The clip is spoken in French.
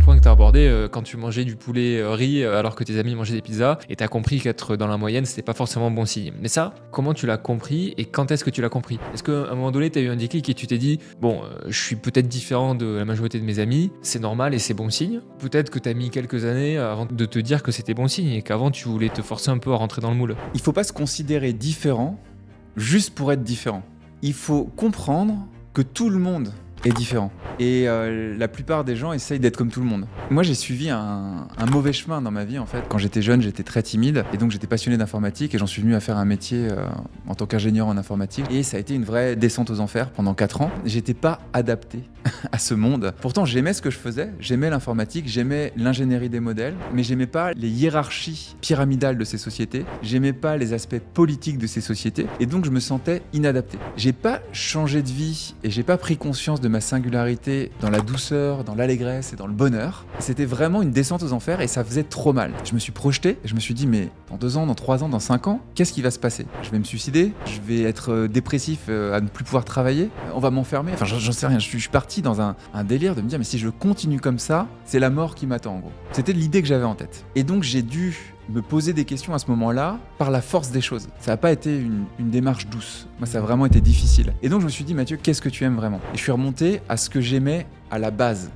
point que tu as abordé quand tu mangeais du poulet riz alors que tes amis mangeaient des pizzas et tu as compris qu'être dans la moyenne, c'était pas forcément bon signe. Mais ça, comment tu l'as compris et quand est-ce que tu l'as compris? Est-ce qu'à un moment donné, tu as eu un déclic et tu t'es dit, bon, je suis peut-être différent de la majorité de mes amis, c'est normal et c'est bon signe? Peut-être que tu as mis quelques années avant de te dire que c'était bon signe et qu'avant tu voulais te forcer un peu à rentrer dans le moule. Il faut pas se considérer différent juste pour être différent. Il faut comprendre que tout le monde est différent. Et la plupart des gens essayent d'être comme tout le monde. Moi, j'ai suivi un mauvais chemin dans ma vie, en fait. Quand j'étais jeune, j'étais très timide. Et donc, j'étais passionné d'informatique. Et j'en suis venu à faire un métier en tant qu'ingénieur en informatique. Et ça a été une vraie descente aux enfers pendant 4 ans. J'étais pas adapté à ce monde. Pourtant, j'aimais ce que je faisais. J'aimais l'informatique, j'aimais l'ingénierie des modèles. Mais j'aimais pas les hiérarchies pyramidales de ces sociétés. J'aimais pas les aspects politiques de ces sociétés. Et donc, je me sentais inadapté. J'ai pas changé de vie et j'ai pas pris conscience de ma singularité dans la douceur, dans l'allégresse et dans le bonheur. C'était vraiment une descente aux enfers et ça faisait trop mal. Je me suis projeté et je me suis dit, mais dans 2 ans, dans 3 ans, dans 5 ans, qu'est-ce qui va se passer? Je vais me suicider? Je vais être dépressif à ne plus pouvoir travailler? On va m'enfermer? Enfin, j'en sais rien. Je suis parti dans un délire de me dire, mais si je continue comme ça, c'est la mort qui m'attend en gros. C'était l'idée que j'avais en tête. Et donc j'ai dû me poser des questions à ce moment-là par la force des choses. Ça n'a pas été une démarche douce. Moi, ça a vraiment été difficile. Et donc je me suis dit, Mathieu, qu'est-ce que tu aimes vraiment? Et je suis remonté à ce que j'aimais à la base.